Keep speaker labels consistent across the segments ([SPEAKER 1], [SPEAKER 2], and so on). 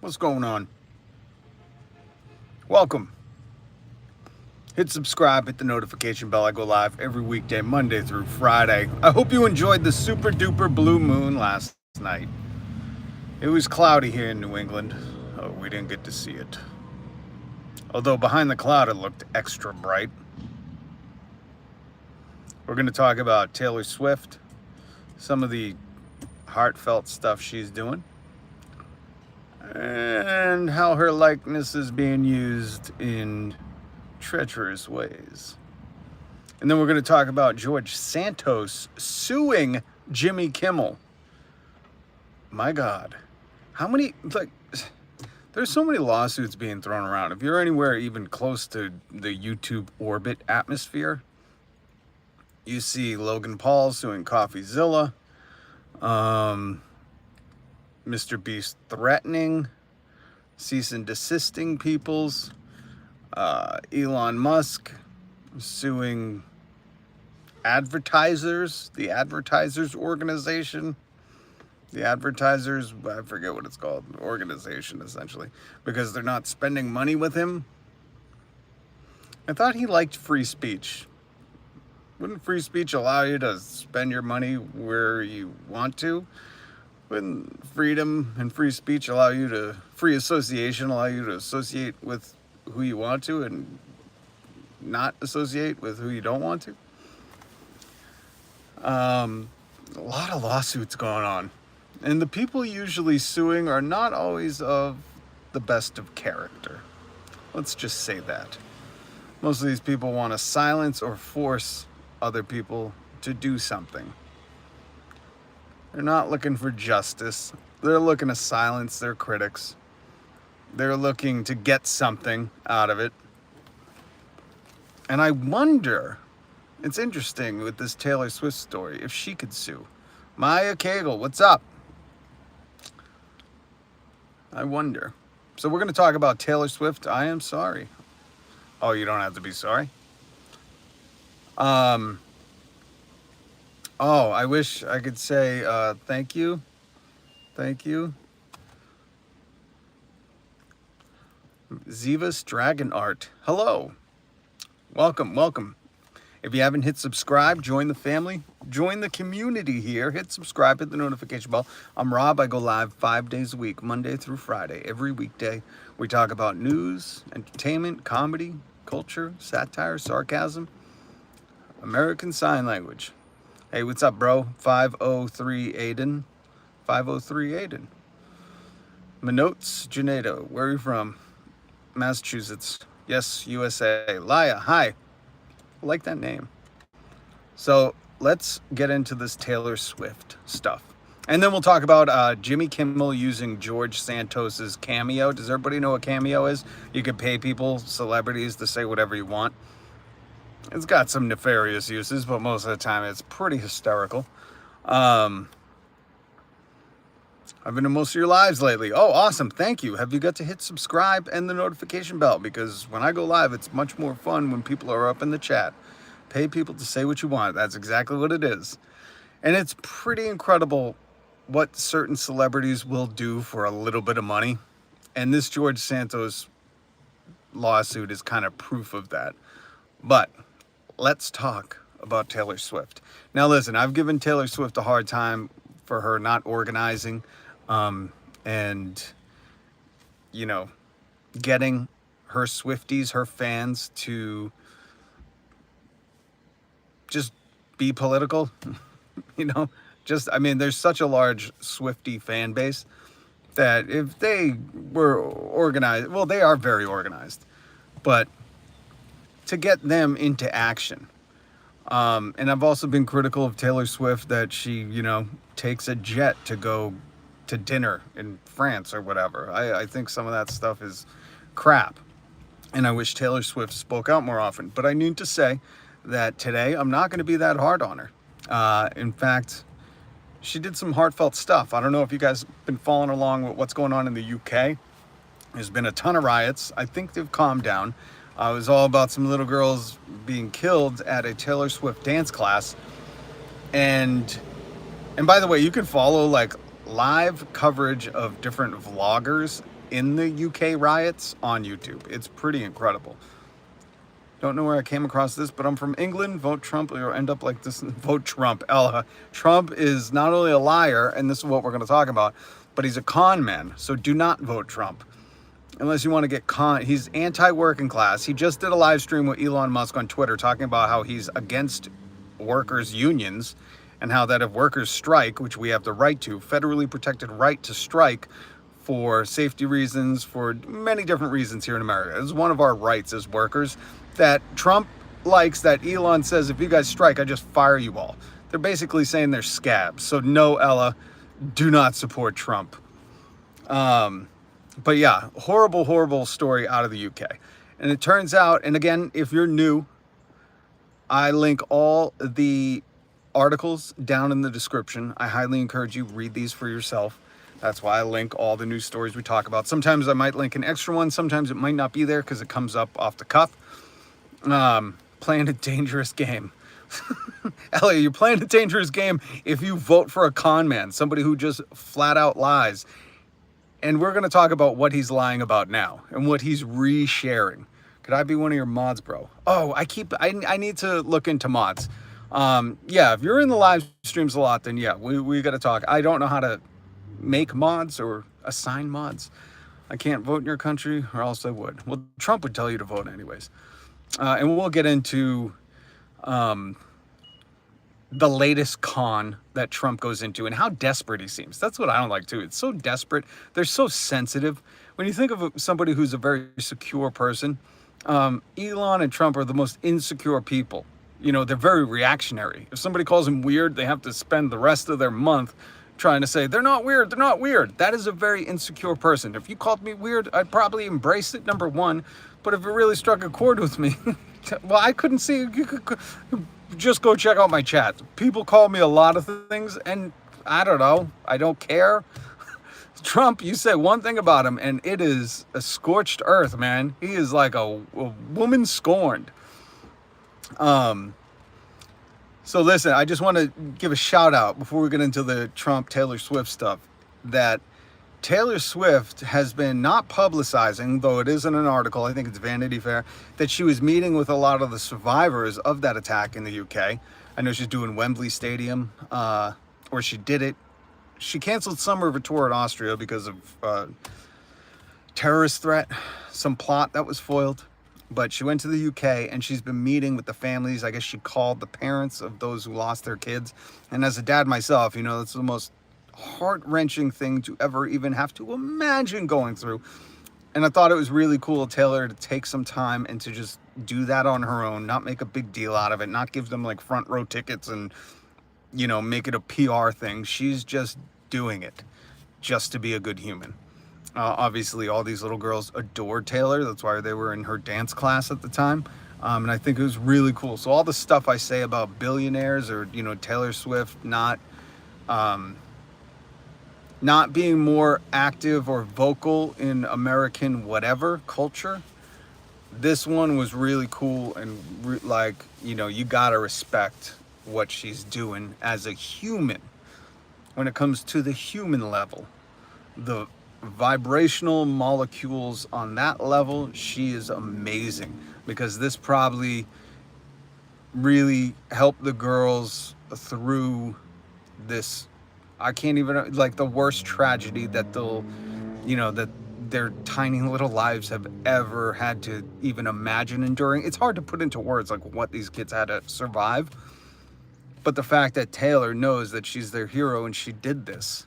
[SPEAKER 1] What's going on? Welcome. Hit subscribe, hit the notification bell. I go live every weekday, Monday through Friday. I hope you enjoyed the super duper blue moon last night. It was cloudy here in New England. Oh, we didn't get to see it. Although behind the cloud it looked extra bright. We're going to talk about Taylor Swift, some of the heartfelt stuff she's doing, and how her likeness is being used in treacherous ways. And then we're going to talk about George Santos suing Jimmy Kimmel. My God. How many, there's so many lawsuits being thrown around. If you're anywhere even close to the YouTube orbit atmosphere, you see Logan Paul suing CoffeeZilla, Mr. Beast threatening, cease and desisting peoples, Elon Musk suing advertisers, the advertisers organization, the advertisers, I forget what it's called, organization essentially, because they're not spending money with him. I thought he liked free speech. Wouldn't free speech allow you to spend your money where you want to? Wouldn't freedom and free speech allow you to, free association allow you to associate with who you want to and not associate with who you don't want to? A lot of lawsuits going on. And the people usually suing are not always of the best of character. Let's just say that. Most of these people want to silence or force other people to do something. They're not looking for justice. They're looking to silence their critics. They're looking to get something out of it. And I wonder, it's interesting with this Taylor Swift story, if she could sue. Maya Cagle, what's up? I wonder. So we're going to talk about Taylor Swift. I am sorry. Oh, you don't have to be sorry. Oh, I wish I could say thank you. Thank you. Zivas Dragon Art. Hello. Welcome, welcome. If you haven't hit subscribe, join the family. Join the community here. Hit subscribe, hit the notification bell. I'm Rob. I go live 5 days a week, Monday through Friday. Every weekday, we talk about news, entertainment, comedy, culture, satire, sarcasm, American Sign Language. Hey, what's up, bro? 503 Aiden. 503 Aiden. Minotes Janedo. Where are you from? Massachusetts. Yes, USA. Laya, hi. I like that name. So let's get into this Taylor Swift stuff. And then we'll talk about Jimmy Kimmel using George Santos's Cameo. Does everybody know what Cameo is? You can pay people, celebrities, to say whatever you want. It's got some nefarious uses, but most of the time it's pretty hysterical. I've been in most of your lives lately. Oh, awesome. Thank you. Have you got to hit subscribe and the notification bell? Because when I go live, it's much more fun when people are up in the chat. Pay people to say what you want. That's exactly what it is. And it's pretty incredible what certain celebrities will do for a little bit of money. And this George Santos lawsuit is kind of proof of that. But let's talk about Taylor Swift. Now, listen, I've given Taylor Swift a hard time for her not organizing and, you know, getting her Swifties, her fans to just be political, you know, just, I mean, there's such a large Swiftie fan base that if they were organized, well, they are very organized, but to get them into action. And I've also been critical of Taylor Swift that she, you know, takes a jet to go to dinner in France or whatever. I think some of that stuff is crap. And I wish Taylor Swift spoke out more often. But I need to say that today I'm not going to be that hard on her. In fact, she did some heartfelt stuff. I don't know if you guys have been following along with what's going on in the UK. There's been a ton of riots. I think they've calmed down. It was all about some little girls being killed at a Taylor Swift dance class. And by the way, you can follow like live coverage of different vloggers in the UK riots on YouTube. It's pretty incredible. Don't know where I came across this, but I'm from England. Vote Trump or end up like this. Vote Trump. Ella. Trump is not only a liar, and this is what we're going to talk about, but he's a con man. So do not vote Trump. Unless you want to get con. He's anti-working class. He just did a live stream with Elon Musk on Twitter talking about how he's against workers' unions and how that if workers strike, which we have the right to, federally protected right to strike for safety reasons, for many different reasons here in America. It's one of our rights as workers that Trump likes, that Elon says, if you guys strike, I just fire you all. They're basically saying they're scabs. So no, Ella, do not support Trump. But yeah, horrible, horrible story out of the UK. And it turns out, and again, if you're new, I link all the articles down in the description. I highly encourage you read these for yourself. That's why I link all the news stories we talk about. Sometimes I might link an extra one. Sometimes it might not be there because it comes up off the cuff. Playing a dangerous game. Elliot, you're playing a dangerous game if you vote for a con man, somebody who just flat out lies. And we're going to talk about what he's lying about now and what he's resharing. Could I be one of your mods, bro? Oh, I need to look into mods. Yeah, if you're in the live streams a lot, then yeah, we got to talk. I don't know how to make mods or assign mods. I can't vote in your country, or else I would. Well, Trump would tell you to vote anyways. And we'll get into the latest con that Trump goes into and how desperate he seems. That's what I don't like too. It's so desperate. They're so sensitive. When you think of somebody who's a very secure person, Elon and Trump are the most insecure people. You know, they're very reactionary. If somebody calls them weird, they have to spend the rest of their month trying to say, they're not weird, they're not weird. That is a very insecure person. If you called me weird, I'd probably embrace it, number one. But if it really struck a chord with me, well, I couldn't see, you could just go check out my chat. People call me a lot of things, and I don't know, I don't care. Trump, you say one thing about him, and it is a scorched earth, man. He is like a woman scorned. So listen, I just want to give a shout out before we get into the Trump Taylor Swift stuff, that Taylor Swift has been not publicizing, though it is in an article, I think it's Vanity Fair, that she was meeting with a lot of the survivors of that attack in the UK. I know she's doing Wembley Stadium, or she did it. She canceled summer of a tour in Austria because of terrorist threat, some plot that was foiled. But she went to the UK and she's been meeting with the families. I guess she called the parents of those who lost their kids. And as a dad myself, you know, that's the most heart-wrenching thing to ever even have to imagine going through. And I thought it was really cool of Taylor to take some time and to just do that on her own, not make a big deal out of it, not give them like front row tickets and, you know, make it a PR thing. She's just doing it just to be a good human. Obviously, all these little girls adored Taylor. That's why they were in her dance class at the time. And I think it was really cool. So all the stuff I say about billionaires or, you know, Taylor Swift not being more active or vocal in American whatever culture, this one was really cool. And like, you know, you got to respect what she's doing as a human. When it comes to the human level, the vibrational molecules on that level, she is amazing, because this probably really helped the girls through this, I can't even, like, the worst tragedy that they'll, you know, that their tiny little lives have ever had to even imagine enduring. It's hard to put into words like what these kids had to survive, but the fact that Taylor knows that she's their hero and she did this.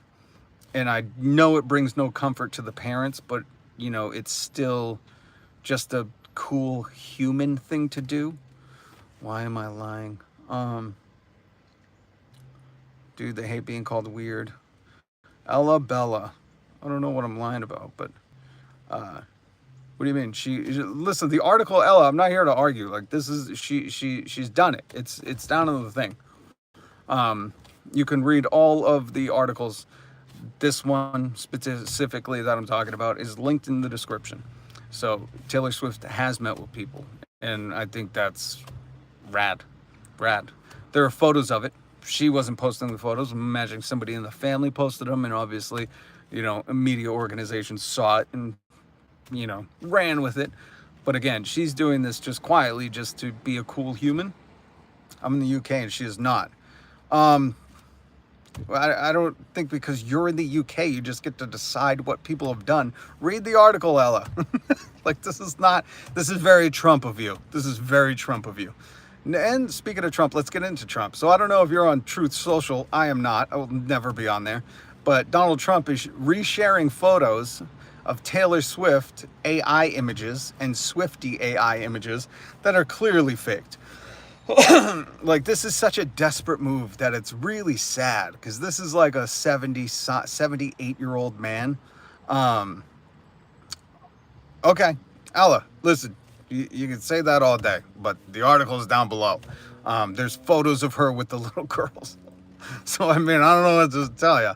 [SPEAKER 1] And I know it brings no comfort to the parents, but, you know, it's still just a cool human thing to do. Why am I lying? Dude, they hate being called weird. Ella Bella. I don't know what I'm lying about, but what do you mean? Listen, the article, Ella, I'm not here to argue. Like, this is, she's done it. It's down to the thing. You can read all of the articles. This one specifically that I'm talking about is linked in the description. So Taylor Swift has met with people, and I think that's rad. There are photos of it. she wasn't posting the photos, I'm imagining somebody in the family posted them, and obviously, a media organization saw it and, ran with it. But again, she's doing this just quietly, just to be a cool human. I'm in the UK and she is not. I don't think because you're in the UK, you just get to decide what people have done. Read the article, Ella. Like, this is very Trump of you. This is very Trump of you. And speaking of Trump, let's get into Trump. So I don't know if you're on Truth Social. I am not. I will never be on there. But Donald Trump is resharing photos of Taylor Swift AI images and Swiftie AI images that are clearly faked. Like, this is such a desperate move that it's really sad, because this is like a 78-year-old man. Okay, Ella, listen, you can say that all day, but the article is down below. There's photos of her with the little girls. So, I mean, I don't know what to tell you.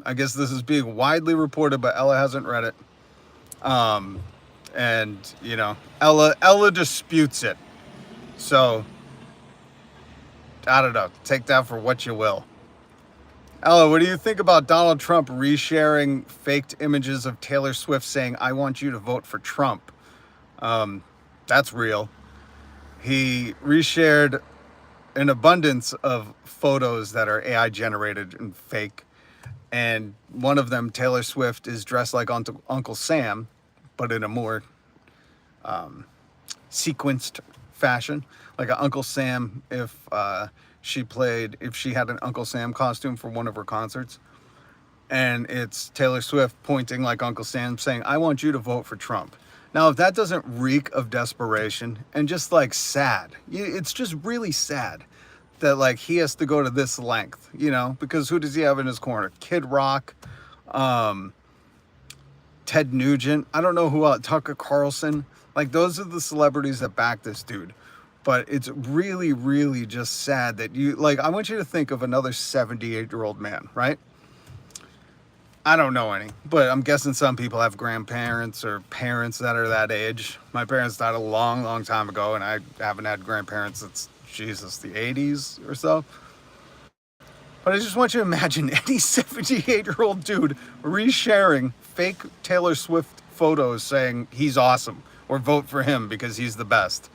[SPEAKER 1] I guess this is being widely reported, but Ella hasn't read it. And, Ella disputes it. So, I don't know. Take that for what you will. Ella, what do you think about Donald Trump resharing faked images of Taylor Swift saying, "I want you to vote for Trump"? That's real. He reshared an abundance of photos that are AI generated and fake. And one of them, Taylor Swift, is dressed like Uncle Sam, but in a more sequenced fashion, like an Uncle Sam if she had an Uncle Sam costume for one of her concerts. And it's Taylor Swift pointing like Uncle Sam saying, "I want you to vote for Trump." Now, if that doesn't reek of desperation and just like sad, it's just really sad that like he has to go to this length, because who does he have in his corner? Kid Rock, Ted Nugent, I don't know who else, Tucker Carlson. Like, those are the celebrities that back this dude. But it's really, really just sad that I want you to think of another 78-year-old man, right? I don't know any, but I'm guessing some people have grandparents or parents that are that age. My parents died a long, long time ago, and I haven't had grandparents since, Jesus, the 80s or so. But I just want you to imagine any 78-year-old dude resharing fake Taylor Swift photos saying he's awesome or vote for him because he's the best.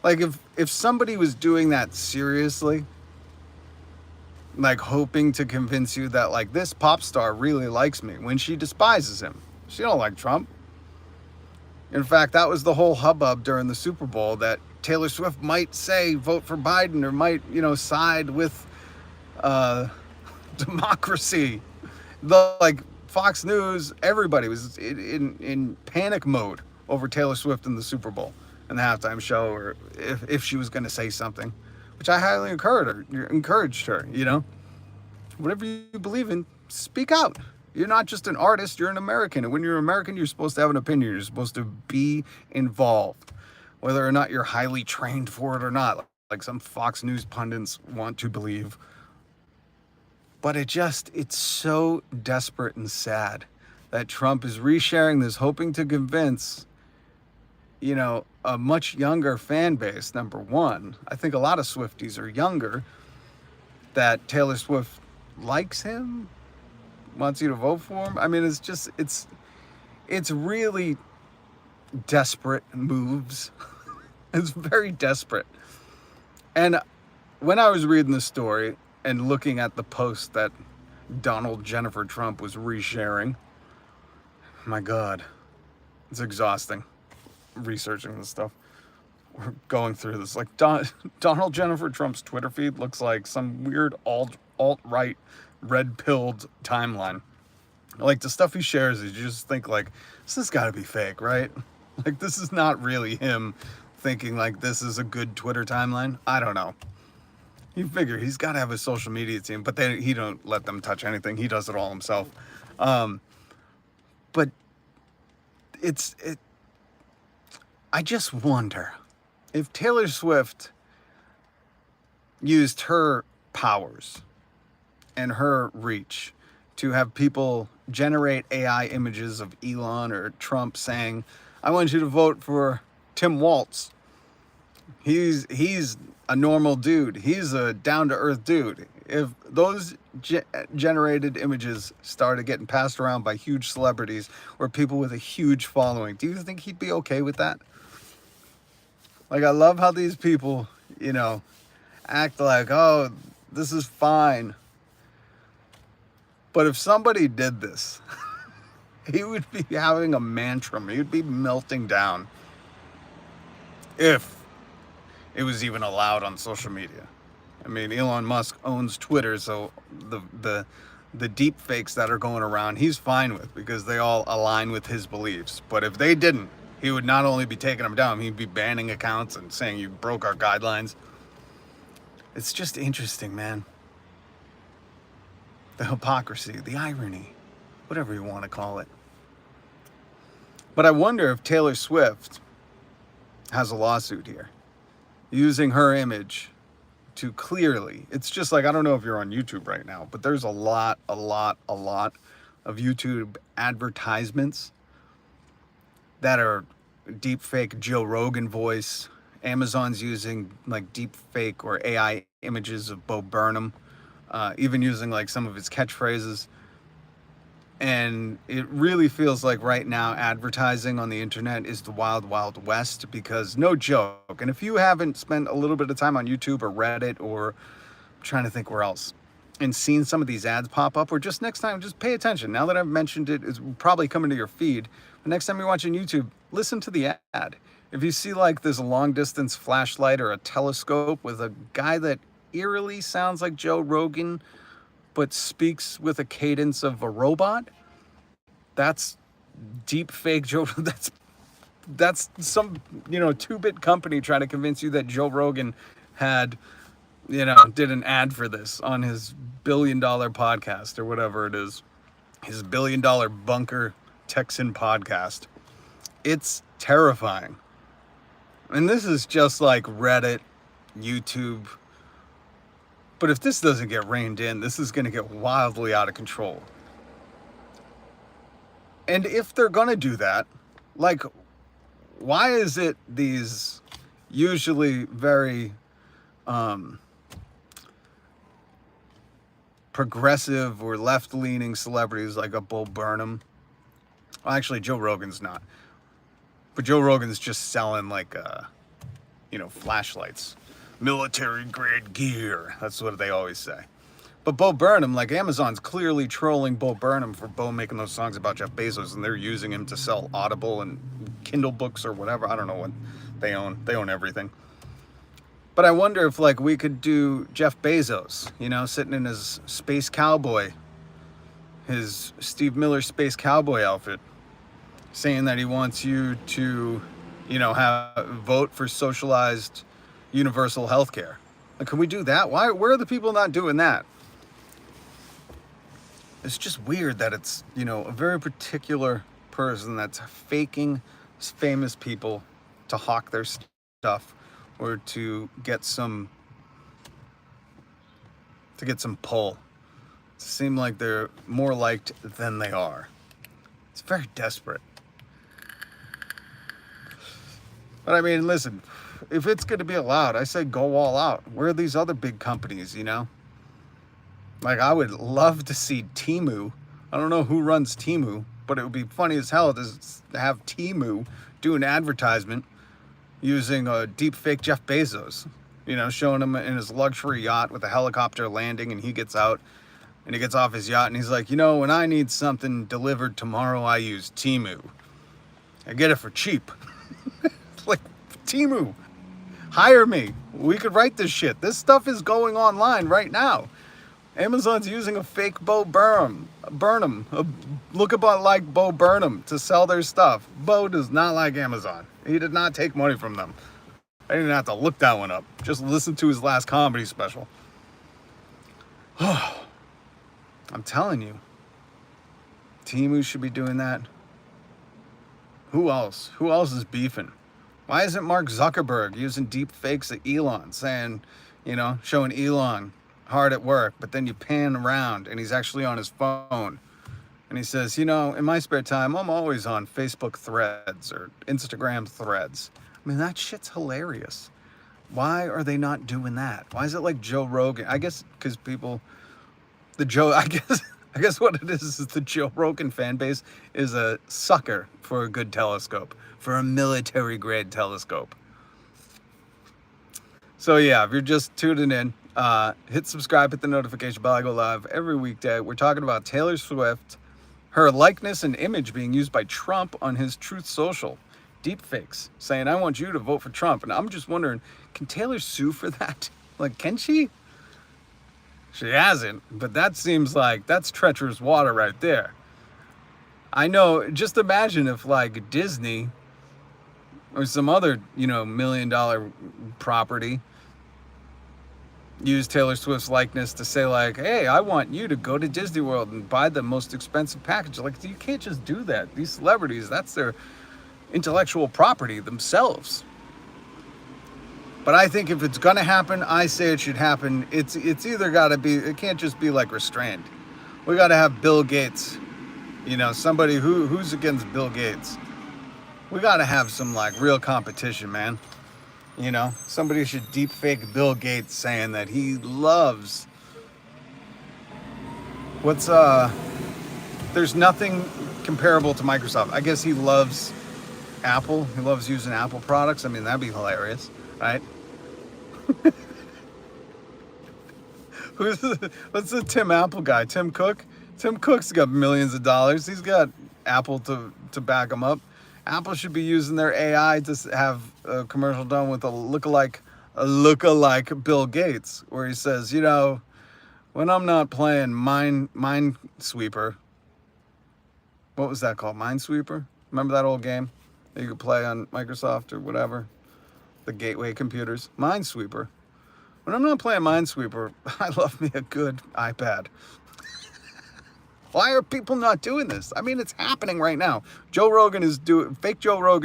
[SPEAKER 1] Like, if somebody was doing that seriously, like hoping to convince you that like this pop star really likes me when she despises him. She don't like Trump. In fact, that was the whole hubbub during the Super Bowl, that Taylor Swift might say vote for Biden or might, side with democracy. Fox News, everybody was in panic mode over Taylor Swift in the Super Bowl and the halftime show, or if she was going to say something, which I highly encouraged her, Whatever you believe in, speak out. You're not just an artist, you're an American. And when you're American, you're supposed to have an opinion. You're supposed to be involved, whether or not you're highly trained for it or not, like some Fox News pundits want to believe. But it's so desperate and sad that Trump is resharing this, hoping to convince, a much younger fan base, number one. I think a lot of Swifties are younger, that Taylor Swift likes him, wants you to vote for him. I mean, it's really desperate moves. It's very desperate. And when I was reading the story and looking at the post that Donald Jennifer Trump was resharing, my God, it's exhausting researching this stuff. We're going through this. Like, Donald Jennifer Trump's Twitter feed looks like some weird alt-right red-pilled timeline. Like, the stuff he shares is, you just think like, this has got to be fake, right? Like, this is not really him thinking like this is a good Twitter timeline. I don't know. You figure he's got to have a social media team, but he don't let them touch anything. He does it all himself. But I just wonder if Taylor Swift used her powers and her reach to have people generate AI images of Elon or Trump saying, "I want you to vote for Tim Walz. He's a normal dude. He's a down-to-earth dude. If those generated images started getting passed around by huge celebrities or people with a huge following, do you think he'd be okay with that? Like, I love how these people, act like, oh, this is fine. But if somebody did this, he would be having a mantrum. He would be melting down if it was even allowed on social media. I mean, Elon Musk owns Twitter, so the deep fakes that are going around, he's fine with because they all align with his beliefs. But if they didn't, he would not only be taking them down, he'd be banning accounts and saying you broke our guidelines. It's just interesting, man. The hypocrisy, the irony, whatever you want to call it. But I wonder if Taylor Swift has a lawsuit here, using her image to clearly, it's just like, I don't know if you're on YouTube right now, but there's a lot of YouTube advertisements that are deep fake Joe Rogan voice. Amazon's using like deep fake or AI images of Bo Burnham, even using like some of his catchphrases. And it really feels like right now advertising on the internet is the wild, wild west, because no joke. And if you haven't spent a little bit of time on YouTube or Reddit or I'm trying to think where else and seen some of these ads pop up, or just next time, just pay attention. Now that I've mentioned it, it's probably coming to your feed. But next time you're watching YouTube, listen to the ad. If you see like there's a long distance flashlight or a telescope with a guy that eerily sounds like Joe Rogan, but speaks with a cadence of a robot, that's deep fake Joe. That's some 2-bit company trying to convince you that Joe Rogan had did an ad for this on his $1 billion podcast or whatever it is, his $1 billion bunker Texan podcast. It's terrifying. And this is just like Reddit, YouTube. But if this doesn't get reined in, this is going to get wildly out of control. And if they're going to do that, like, why is it these usually very progressive or left-leaning celebrities like a Bo Burnham? Well, actually, Joe Rogan's not. But Joe Rogan's just selling like, flashlights. Military-grade gear. That's what they always say. But Bo Burnham, like Amazon's clearly trolling Bo Burnham for Bo making those songs about Jeff Bezos, and they're using him to sell Audible and Kindle books or whatever. I don't know what they own. They own everything. But I wonder if like we could do Jeff Bezos, sitting in his space cowboy, his Steve Miller space cowboy outfit, saying that he wants you to, vote for socialized universal health care. Like, can we do that? Where are the people not doing that? It's just weird that it's, a very particular person that's faking famous people to hawk their stuff or to get some pull. To seem like they're more liked than they are. It's very desperate. But I mean, listen, if it's going to be allowed, I say go all out. Where are these other big companies, Like, I would love to see Temu. I don't know who runs Temu, but it would be funny as hell to have Temu do an advertisement using a deep fake Jeff Bezos, showing him in his luxury yacht with a helicopter landing, and he gets out and he gets off his yacht and he's like, when I need something delivered tomorrow, I use Temu. I get it for cheap. Like, Temu, hire me. We could write this shit. This stuff is going online right now. Amazon's using a fake Bo Burnham, a look-about like Bo Burnham to sell their stuff. Bo does not like Amazon. He did not take money from them. I didn't have to look that one up. Just listen to his last comedy special. I'm telling you, Temu should be doing that. Who else? Who else is beefing? Why isn't Mark Zuckerberg using deep fakes of Elon, saying, showing Elon hard at work, but then you pan around and he's actually on his phone and he says, in my spare time, I'm always on Facebook threads or Instagram threads. I mean, that shit's hilarious. Why are they not doing that? Why is it like Joe Rogan? I guess because I guess what it is the Joe Rogan fan base is a sucker for a good telescope, for a military grade telescope. So yeah, if you're just tuning in, hit subscribe, hit the notification bell. I go live every weekday. We're talking about Taylor Swift, her likeness and image being used by Trump on his Truth Social. Deepfakes, saying, I want you to vote for Trump. And I'm just wondering, can Taylor sue for that? Like, can she? She hasn't, but that seems like that's treacherous water right there. I know, just imagine if like Disney or some other, $1 million property used Taylor Swift's likeness to say like, hey, I want you to go to Disney World and buy the most expensive package. Like, you can't just do that. These celebrities, that's their intellectual property themselves. But I think if it's gonna happen, I say it should happen. It's either gotta be, it can't just be like restrained. We gotta have Bill Gates, somebody who's against Bill Gates. We gotta have some like real competition, man. Somebody should deep fake Bill Gates saying that he loves there's nothing comparable to Microsoft. I guess he loves Apple. He loves using Apple products. I mean, that'd be hilarious, right? What's the Tim Apple guy? Tim Cook? Tim Cook's got millions of dollars. He's got Apple to back him up. Apple should be using their AI to have a commercial done with a lookalike Bill Gates, where he says, when I'm not playing Minesweeper, what was that called? Minesweeper? Remember that old game that you could play on Microsoft or whatever? The gateway computers. Minesweeper. When I'm not playing Minesweeper, I love me a good iPad. Why are people not doing this? I mean, it's happening right now. Fake Joe Rogan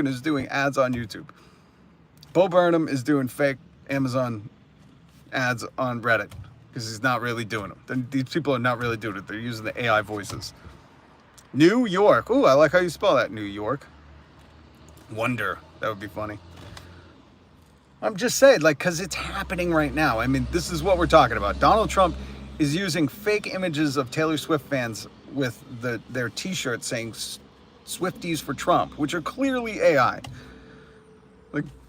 [SPEAKER 1] is doing ads on YouTube. Bo Burnham is doing fake Amazon ads on Reddit because he's not really doing them. These people are not really doing it. They're using the AI voices. New York. Ooh, I like how you spell that, New York. Wonder. That would be funny. I'm just saying, because it's happening right now. I mean, this is what we're talking about. Donald Trump is using fake images of Taylor Swift fans with their t-shirts saying Swifties for Trump, which are clearly AI.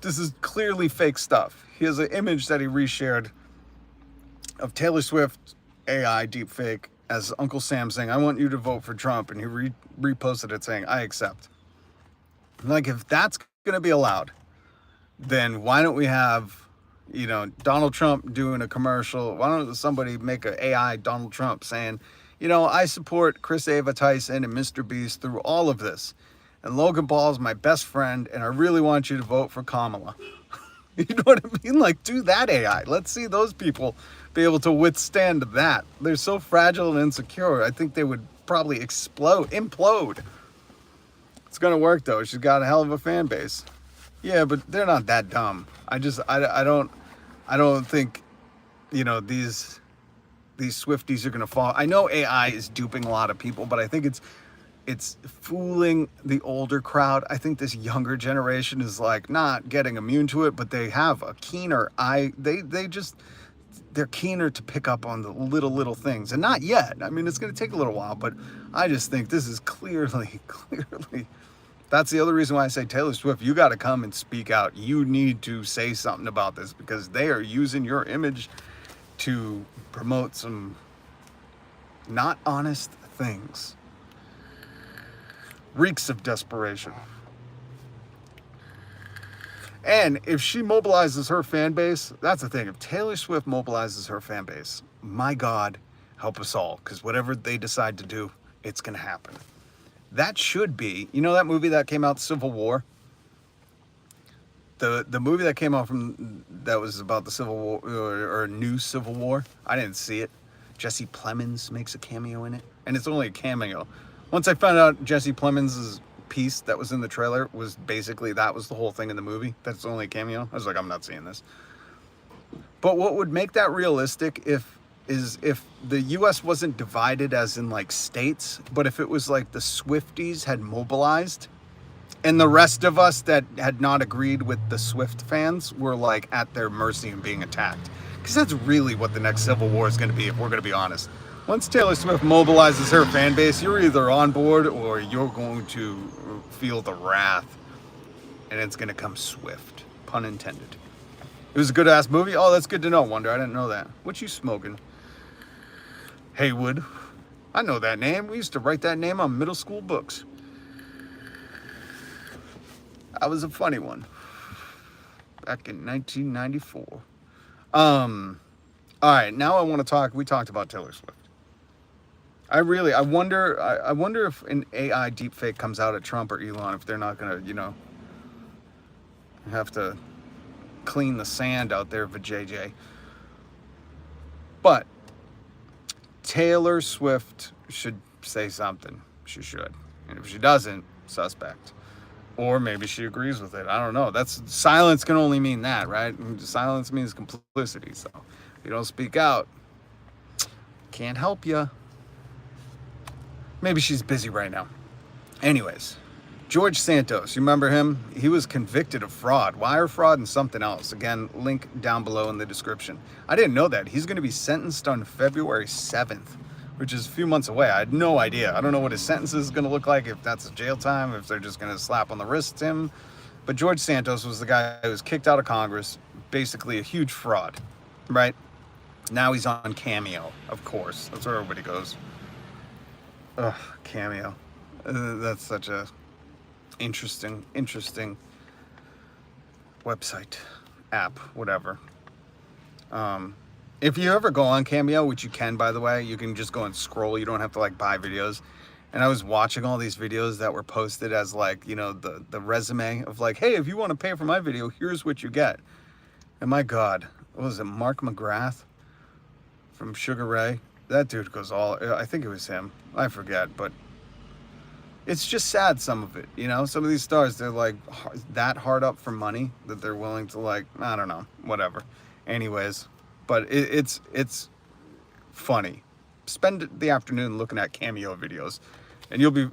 [SPEAKER 1] This is clearly fake stuff. He has an image that he reshared of Taylor Swift AI deepfake as Uncle Sam saying, I want you to vote for Trump. And he reposted it saying, I accept. If that's going to be allowed, then why don't we have, Donald Trump doing a commercial? Why don't somebody make an AI Donald Trump saying, I support Chris Ava Tyson and Mr. Beast through all of this. And Logan Paul is my best friend, and I really want you to vote for Kamala. You know what I mean? Do that AI. Let's see those people be able to withstand that. They're so fragile and insecure. I think they would probably implode. It's going to work, though. She's got a hell of a fan base. Yeah, but they're not that dumb. I don't think, these Swifties are going to fall. I know AI is duping a lot of people, but I think it's fooling the older crowd. I think this younger generation is not getting immune to it, but they have a keener eye. They're keener to pick up on the little things, and not yet. I mean, it's going to take a little while, but I just think this is clearly. That's the other reason why I say, Taylor Swift, you got to come and speak out. You need to say something about this because they are using your image to promote some not honest things. Reeks of desperation. And if she mobilizes her fan base, that's the thing. If Taylor Swift mobilizes her fan base, my God, help us all. Because whatever they decide to do, it's going to happen. That should be, that movie that came out, Civil War? The movie that came out that was about the Civil War, or a new Civil War. I didn't see it. Jesse Plemons makes a cameo in it. And it's only a cameo. Once I found out Jesse Plemons' piece that was in the trailer was basically, that was the whole thing in the movie. That's only a cameo. I was like, I'm not seeing this. But what would make that realistic if the U.S. wasn't divided as in states, but if it was the Swifties had mobilized And the rest of us that had not agreed with the Swift fans were like at their mercy and being attacked. Because that's really what the next Civil War is going to be, if we're going to be honest. Once Taylor Swift mobilizes her fan base, you're either on board or you're going to feel the wrath. And it's going to come swift. Pun intended. It was a good ass movie. Oh, that's good to know, Wonder. I didn't know that. What you smoking? Haywood. I know that name. We used to write that name on middle school books. That was a funny one. Back in 1994. All right, now I want to talk. We talked about Taylor Swift. I wonder if an AI deepfake comes out at Trump or Elon, if they're not gonna, have to clean the sand out there for JJ. But Taylor Swift should say something. She should. And if she doesn't, suspect. Or maybe she agrees with it. I don't know. Silence can only mean that, right? Silence means complicity. So if you don't speak out, can't help you. Maybe she's busy right now. Anyways, George Santos, you remember him? He was convicted of fraud, wire fraud and something else. Again, link down below in the description. I didn't know that. He's going to be sentenced on February 7th, which is a few months away. I had no idea. I don't know what his sentence is going to look like, if that's a jail time, if they're just going to slap on the wrist him. But George Santos was the guy who was kicked out of Congress, basically a huge fraud, right? Now he's on Cameo, of course. That's where everybody goes. Ugh, Cameo. That's such a interesting website, app, whatever. If you ever go on Cameo, which you can, by the way, you can just go and scroll. You don't have to like buy videos. And I was watching all these videos that were posted as like, the resume of like, hey, if you want to pay for my video, here's what you get. And my God, what was it? Mark McGrath from Sugar Ray. That dude goes I think it was him. I forget, but it's just sad, some of it, Some of these stars, they're like that hard up for money that they're willing to like, I don't know, whatever. Anyways, but it's funny. Spend the afternoon looking at Cameo videos and you'll be,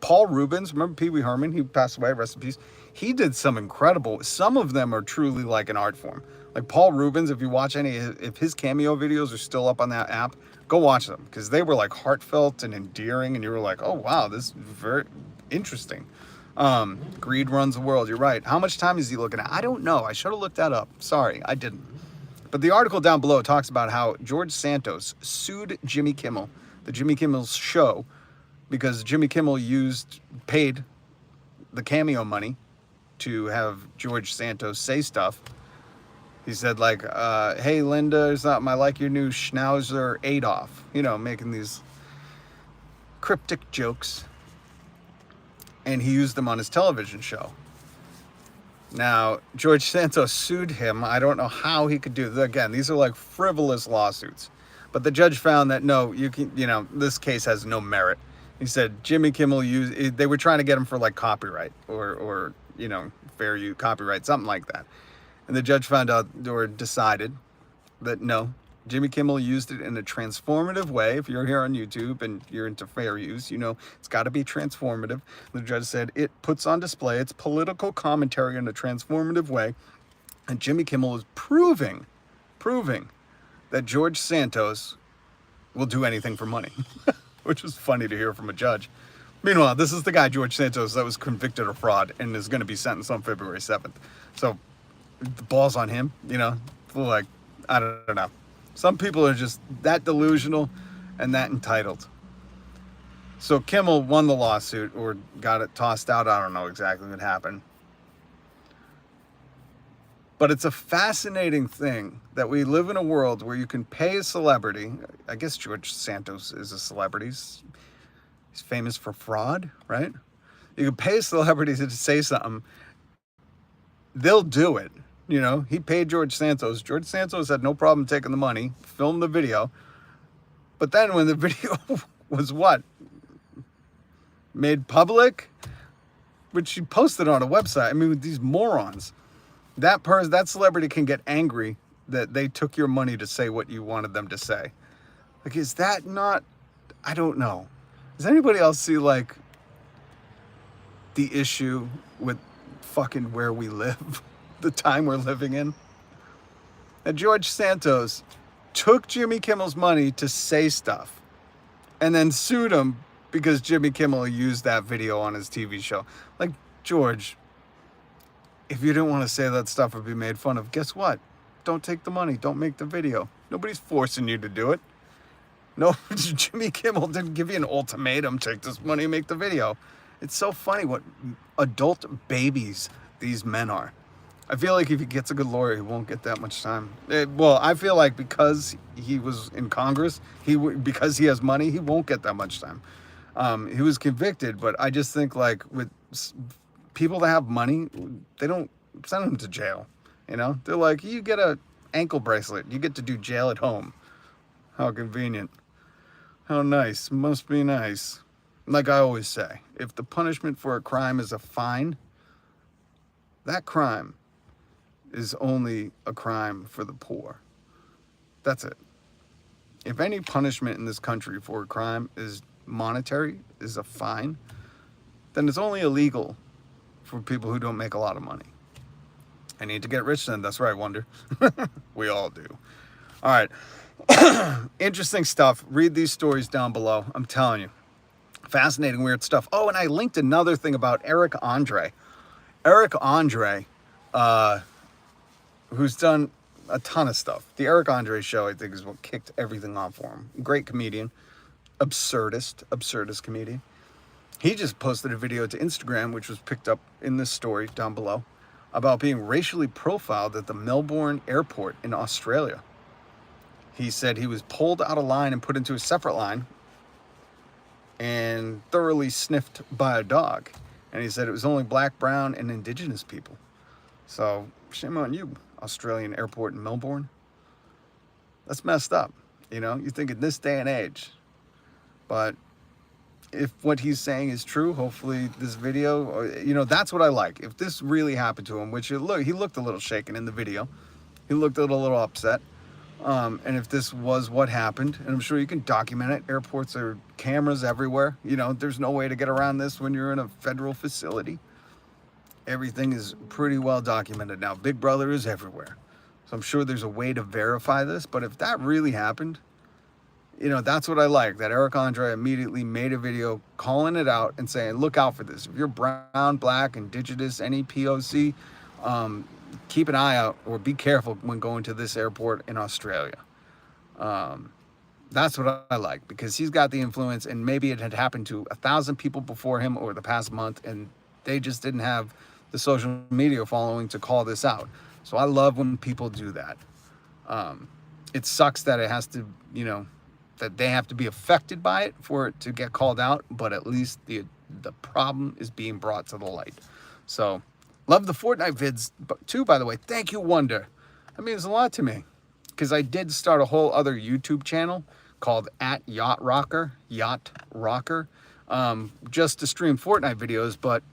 [SPEAKER 1] Paul Rubens, remember Pee Wee Herman? He passed away, rest in peace. He did some some of them are truly like an art form. Like Paul Rubens, if you watch if his Cameo videos are still up on that app, go watch them, because they were like heartfelt and endearing, and you were like, oh wow, this is very interesting. Greed runs the world. You're right. How much time is he looking at? I don't know. I should have looked that up. Sorry, I didn't. But the article down below talks about how George Santos sued Jimmy Kimmel, the Jimmy Kimmel's show, because Jimmy Kimmel paid the Cameo money to have George Santos say stuff. He said like, hey, Linda, it's not my like your new schnauzer Adolf, making these cryptic jokes. And he used them on his television show. Now, George Santos sued him. I don't know how he could do this. Again, these are like frivolous lawsuits. But the judge found that no, this case has no merit. He said Jimmy Kimmel they were trying to get him for like copyright or fair use, copyright, something like that. And the judge found out or decided that no, Jimmy Kimmel used it in a transformative way. If you're here on YouTube and you're into fair use, it's got to be transformative. The judge said it puts on display its political commentary in a transformative way. And Jimmy Kimmel is proving that George Santos will do anything for money, which was funny to hear from a judge. Meanwhile, this is the guy, George Santos, that was convicted of fraud and is going to be sentenced on February 7th. So the ball's on him, like, I don't know. Some people are just that delusional and that entitled. So Kimmel won the lawsuit or got it tossed out. I don't know exactly what happened. But it's a fascinating thing that we live in a world where you can pay a celebrity. I guess George Santos is a celebrity. He's famous for fraud, right? You can pay a celebrity to say something. They'll do it. He paid George Santos. George Santos had no problem taking the money, filmed the video. But then when the video was made public, which she posted on a website. I mean, with these morons, that celebrity can get angry that they took your money to say what you wanted them to say. Like, is that not, I don't know. Does anybody else see like the issue with fucking where we live, the time we're living in. And George Santos took Jimmy Kimmel's money to say stuff and then sued him because Jimmy Kimmel used that video on his TV show. Like, George, if you didn't want to say that stuff or be made fun of, guess what? Don't take the money. Don't make the video. Nobody's forcing you to do it. No, Jimmy Kimmel didn't give you an ultimatum. Take this money and make the video. It's so funny what adult babies these men are. I feel like if he gets a good lawyer, he won't get that much time. Well, I feel like because he was in Congress, because he has money, he won't get that much time. He was convicted, but I just think like with people that have money, they don't send them to jail. You know, they're like, you get a ankle bracelet, you get to do jail at home. How convenient. How nice. Must be nice. Like I always say, if the punishment for a crime is a fine, that crime is only a crime for the poor. That's it. If any punishment in this country for a crime is monetary, is a fine, then it's only illegal for people who don't make a lot of money. I need to get rich then. That's right, Wonder. We all do. All right. Interesting stuff. Read these stories down below. I'm telling you. Fascinating, weird stuff. Oh, and I linked another thing about Eric Andre. Eric Andre, who's done a ton of stuff. The Eric Andre show, I think, is what kicked everything off for him. Great comedian. Absurdist comedian. He just posted a video to Instagram, which was picked up in this story down below, about being racially profiled at the Melbourne airport in Australia. He said he was pulled out of line and put into a separate line and thoroughly sniffed by a dog. And he said it was only black, brown, and indigenous people. So, shame on you, Australian airport in Melbourne. That's messed up. You know, you think in this day and age. But if what he's saying is true, hopefully this video, you know, that's what I like. If this really happened to him, which he looked a little shaken in the video. He looked a little upset. And if this was what happened, and I'm sure you can document it, airports are cameras everywhere. You know, there's no way to get around this when you're in a federal facility. Everything is pretty well documented now. Big Brother is everywhere. So I'm sure there's a way to verify this. But if that really happened, you know, that's what I like. That Eric Andre immediately made a video calling it out and saying, look out for this. If you're brown, black, indigenous, any POC, keep an eye out or be careful when going to this airport in Australia. That's what I like, because he's got the influence, and maybe it had happened to 1,000 people before him over the past month, and they just didn't have the social media following to call this out. So I love when people do that. It sucks that it has to, you know, that they have to be affected by it for it to get called out, but at least the problem is being brought to the light. So love the Fortnite vids too, by the way. Thank you, Wonder. That means a lot to me, because I did start a whole other YouTube channel called @YachtRocker, just to stream Fortnite videos, but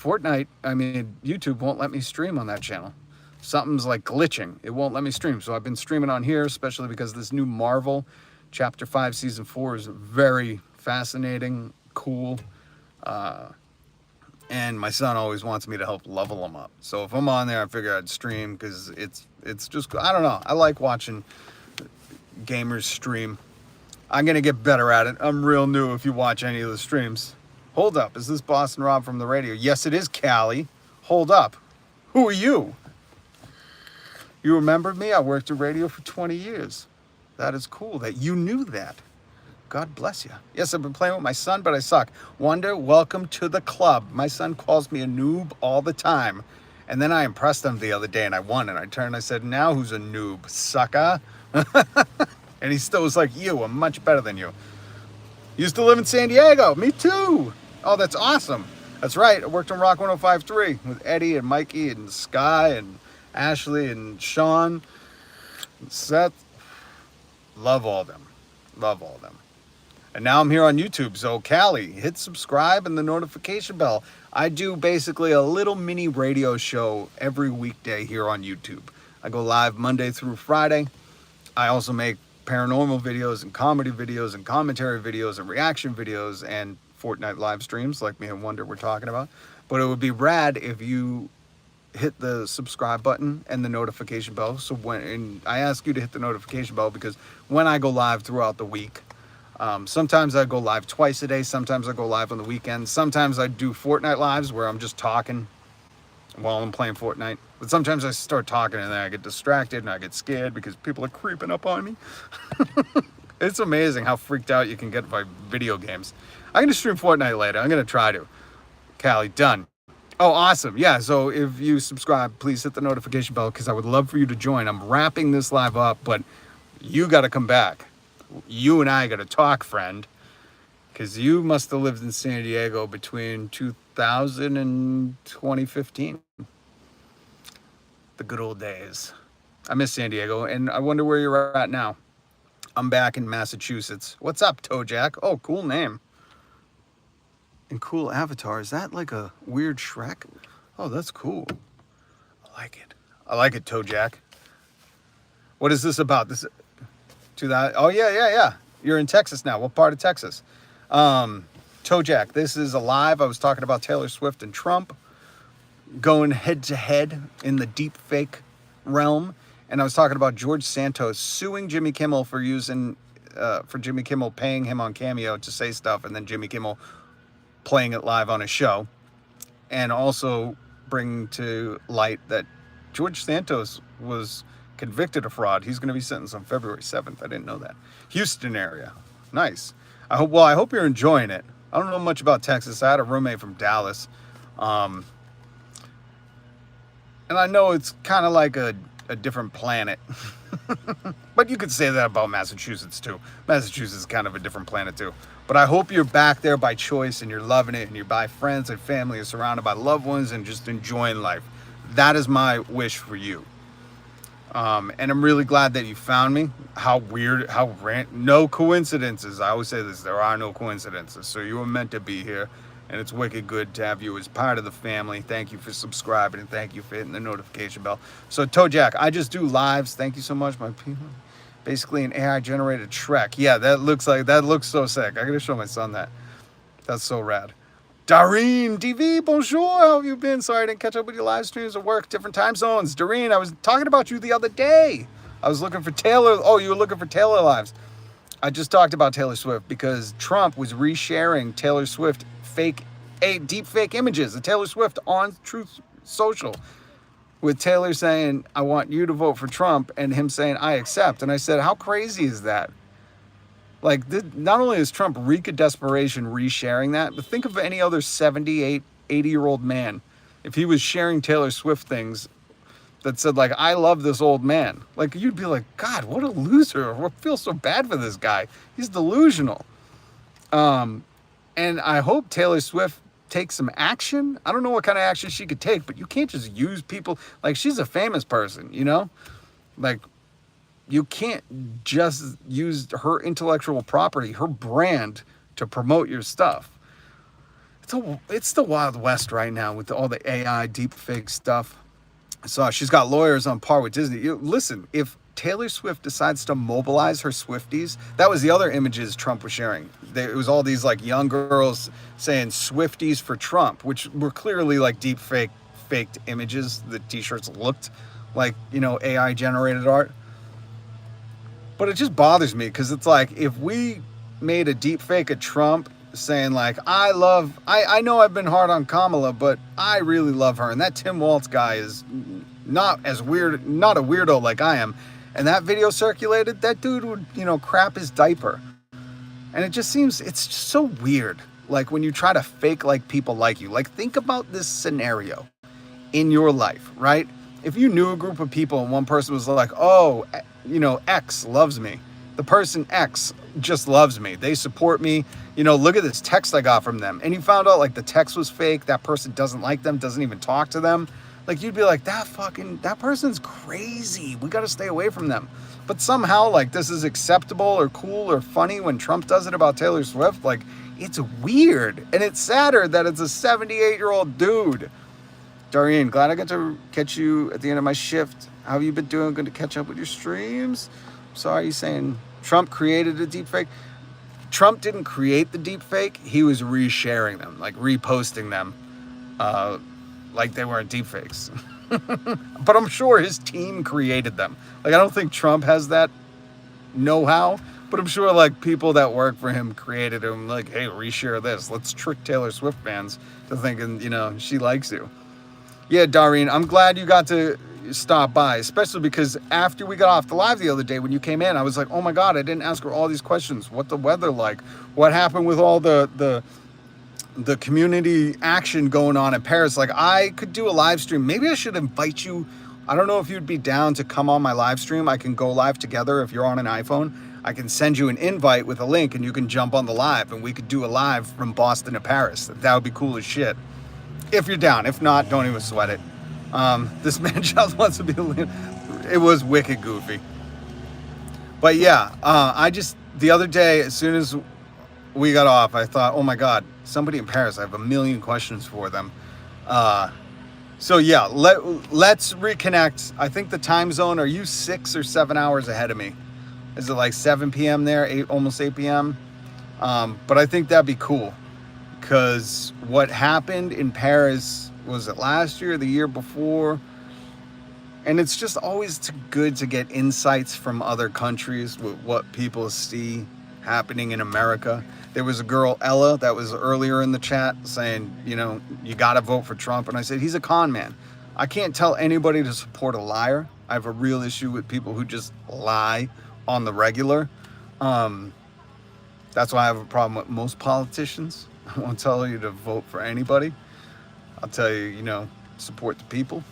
[SPEAKER 1] YouTube won't let me stream on that channel. Something's like glitching. It won't let me stream. So I've been streaming on here, especially because this new Marvel Chapter 5 Season 4 is very fascinating, cool. And my son always wants me to help level them up. So if I'm on there, I figure I'd stream, because it's just, I don't know. I like watching gamers stream. I'm going to get better at it. I'm real new if you watch any of the streams. Hold up. Is this Boston Rob from the radio? Yes, it is, Callie. Hold up. Who are you? You remember me? I worked in radio for 20 years. That is cool that you knew that. God bless you. Yes, I've been playing with my son, but I suck. Wonder, welcome to the club. My son calls me a noob all the time. And then I impressed him the other day and I won. And I turned and I said, now who's a noob, sucker? And he still was like, you, I'm much better than you. Used to live in San Diego. Me too. Oh, that's awesome. That's right. I worked on Rock 105.3 with Eddie and Mikey and Sky and Ashley and Sean and Seth. Love all them. Love all them. And now I'm here on YouTube. So Callie, hit subscribe and the notification bell. I do basically a little mini radio show every weekday here on YouTube. I go live Monday through Friday. I also make paranormal videos and comedy videos and commentary videos and reaction videos and Fortnite live streams like me and Wonder were talking about. But it would be rad if you hit the subscribe button and the notification bell. So and I ask you to hit the notification bell because when I go live throughout the week, sometimes I go live twice a day. Sometimes I go live on the weekends. Sometimes I do Fortnite lives where I'm just talking while I'm playing Fortnite. But sometimes I start talking and then I get distracted and I get scared because people are creeping up on me. It's amazing how freaked out you can get by video games. I'm going to stream Fortnite later. I'm going to try to. Callie, done. Oh, awesome. Yeah, so if you subscribe, please hit the notification bell because I would love for you to join. I'm wrapping this live up, but you got to come back. You and I got to talk, friend, because you must have lived in San Diego between 2000 and 2015. The good old days. I miss San Diego, and I wonder where you're at now. I'm back in Massachusetts. What's up, Tojack? Oh, cool name. And cool avatar. Is that like a weird Shrek? Oh, that's cool. I like it. I like it, Tojack. What is this about? This to that? Oh yeah. You're in Texas now. What part of Texas? Tojack, this is a live. I was talking about Taylor Swift and Trump going head to head in the deep fake realm. And I was talking about George Santos suing Jimmy Kimmel for Jimmy Kimmel paying him on Cameo to say stuff, and then Jimmy Kimmel playing it live on his show, and also bring to light that George Santos was convicted of fraud. He's going to be sentenced on February 7th. I didn't know that. Houston area. Nice. I hope you're enjoying it. I don't know much about Texas. I had a roommate from Dallas. And I know it's kind of like a different planet. But you could say that about Massachusetts too. Massachusetts is kind of a different planet too. But I hope you're back there by choice and you're loving it and you're by friends and family and surrounded by loved ones and just enjoying life. That is my wish for you. And I'm really glad that you found me. How weird, no coincidences. I always say this, there are no coincidences. So you were meant to be here. And it's wicked good to have you as part of the family. Thank you for subscribing and thank you for hitting the notification bell. So Tojack, I just do lives. Thank you so much, my people. Basically an AI generated Shrek. Yeah, that looks so sick. I gotta show my son that. That's so rad. Doreen, DV, bonjour. How have you been? Sorry I didn't catch up with your live streams at work, different time zones. Doreen, I was talking about you the other day. I was looking for Taylor. Oh, you were looking for Taylor lives. I just talked about Taylor Swift because Trump was resharing Taylor Swift deep fake images of Taylor Swift on Truth Social with Taylor saying, I want you to vote for Trump, and him saying, I accept. And I said, how crazy is that? Like, not only is Trump reek of desperation resharing that, but think of any other 78, 80-year-old man. If he was sharing Taylor Swift things that said, like, I love this old man. Like, you'd be like, God, what a loser. I feel so bad for this guy. He's delusional. And I hope Taylor Swift takes some action. I don't know what kind of action she could take, but you can't just use people. Like, she's a famous person, you know? Like, you can't just use her intellectual property, her brand, to promote your stuff. It's the Wild West right now with all the AI deep fake stuff. So she's got lawyers on par with Disney. Listen, if Taylor Swift decides to mobilize her Swifties, that was the other images Trump was sharing. It was all these like young girls saying Swifties for Trump, which were clearly like deep faked images. The t-shirts looked like, AI generated art. But it just bothers me because it's like, if we made a deep fake of Trump saying like, I know I've been hard on Kamala, but I really love her. And that Tim Waltz guy is not a weirdo like I am. And that video circulated, that dude would, crap his diaper. And it's just so weird. Like when you try to fake like people like you, like think about this scenario in your life, right? If you knew a group of people and one person was like, oh, X loves me. The person X just loves me. They support me. Look at this text I got from them. And you found out like the text was fake. That person doesn't like them, doesn't even talk to them. Like you'd be like, that person's crazy. We got to stay away from them. But somehow like this is acceptable or cool or funny when Trump does it about Taylor Swift. Like it's weird. And it's sadder that it's a 78-year-old dude. Doreen, glad I got to catch you at the end of my shift. How have you been doing? Good to catch up with your streams. Sorry, you saying Trump created a deep fake. Trump didn't create the deep fake. He was resharing them, like reposting them, like they weren't deep fakes. But I'm sure his team created them. Like, I don't think Trump has that know-how, but I'm sure like people that work for him created him, like, hey, reshare this. Let's trick Taylor Swift fans to thinking, she likes you. Yeah, Doreen, I'm glad you got to stop by, especially because after we got off the live the other day when you came in, I was like, oh my God, I didn't ask her all these questions. What the weather like? What happened with all the community action going on in Paris? Like, I could do a live stream. Maybe I should invite you. I don't know if you'd be down to come on my live stream. I can go live together if you're on an iPhone. I can send you an invite with a link and you can jump on the live and we could do a live from Boston to Paris. That would be cool as shit. If you're down. If not, don't even sweat it. This man child wants to be it was wicked goofy. But yeah, the other day, as soon as we got off, I thought, oh my God, somebody in Paris, I have a million questions for them. So yeah, let's reconnect. I think the time zone, are you 6 or 7 hours ahead of me? Is it like 7 p.m. there, almost 8 p.m.? But I think that'd be cool. Because what happened in Paris, was it last year, the year before? And it's just always good to get insights from other countries with what people see happening in America. There was a girl, Ella, that was earlier in the chat saying, you got to vote for Trump. And I said, he's a con man. I can't tell anybody to support a liar. I have a real issue with people who just lie on the regular. That's why I have a problem with most politicians. I won't tell you to vote for anybody. I'll tell you, support the people.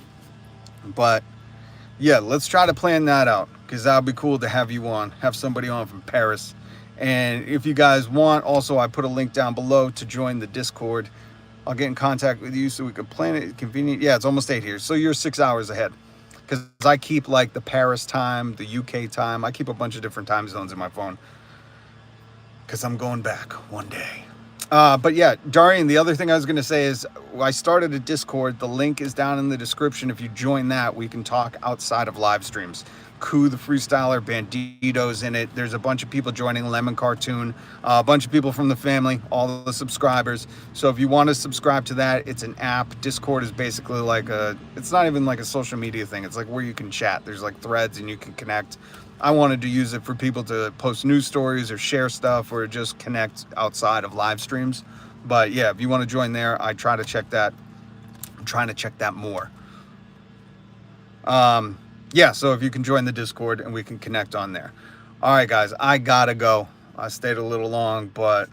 [SPEAKER 1] But yeah, let's try to plan that out, because that would be cool to have you on, have somebody on from Paris. And if you guys want, also, I put a link down below to join the Discord. I'll get in contact with you so we can plan it convenient. Yeah, it's almost 8 here. So you're 6 hours ahead. Because I keep like the Paris time, the UK time. I keep a bunch of different time zones in my phone. Because I'm going back one day. But yeah, Darian, the other thing I was going to say is I started a Discord. The link is down in the description. If you join that, we can talk outside of live streams. Koo the Freestyler, Bandito's in it. There's a bunch of people joining, Lemon Cartoon, a bunch of people from the family, all the subscribers. So if you want to subscribe to that, it's an app. Discord is basically like it's not even like a social media thing. It's like where you can chat. There's like threads and you can connect. I wanted to use it for people to post news stories or share stuff or just connect outside of live streams. But yeah, if you want to join there, I try to check that. I'm trying to check that more. Yeah, so if you can join the Discord and we can connect on there. All right, guys, I gotta go. I stayed a little long, but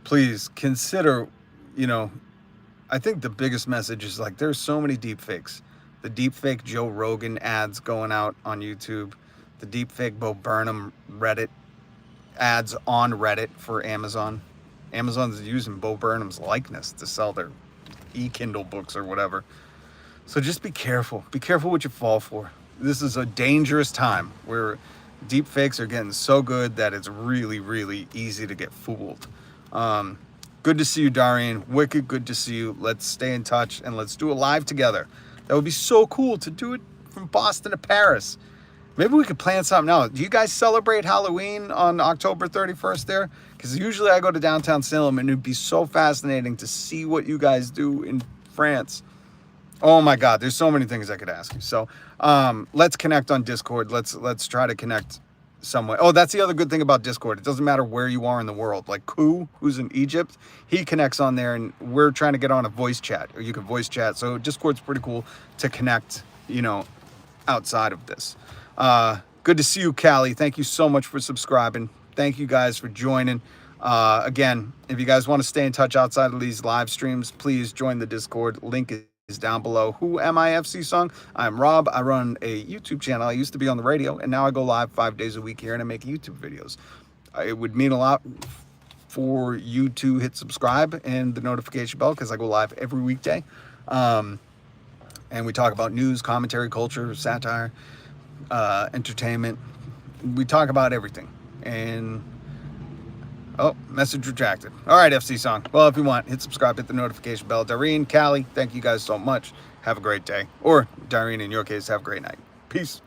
[SPEAKER 1] please consider, I think the biggest message is like there's so many deep fakes. The deep fake Joe Rogan ads going out on YouTube. The deep fake Bo Burnham Reddit ads on Reddit for Amazon. Amazon's using Bo Burnham's likeness to sell their e-Kindle books or whatever. So just be careful. Be careful what you fall for. This is a dangerous time where deep fakes are getting so good that it's really, really easy to get fooled. Good to see you, Darian. Wicked good to see you. Let's stay in touch and let's do a live together. That would be so cool to do it from Boston to Paris. Maybe we could plan something out. Do you guys celebrate Halloween on October 31st there? Because usually I go to downtown Salem and it'd be so fascinating to see what you guys do in France. Oh my God, there's so many things I could ask you. So let's connect on Discord. Let's try to connect some way. Oh, that's the other good thing about Discord. It doesn't matter where you are in the world. Like Koo, who's in Egypt, he connects on there, and we're trying to get on a voice chat, or you can voice chat. So Discord's pretty cool to connect, outside of this. Good to see you, Callie. Thank you so much for subscribing. Thank you guys for joining. Again, if you guys want to stay in touch outside of these live streams, please join the Discord. Link is down below. Who am I, FC Song? I'm Rob. I run a YouTube channel. I used to be on the radio, and now I go live 5 days a week here, and I make YouTube videos. It would mean a lot for you to hit subscribe and the notification bell, because I go live every weekday. And we talk about news, commentary, culture, satire, entertainment. We talk about everything. And oh, message retracted. All right, FC Song. Well, if you want, hit subscribe, hit the notification bell. Doreen, Callie, thank you guys so much. Have a great day. Or Doreen, in your case, have a great night. Peace.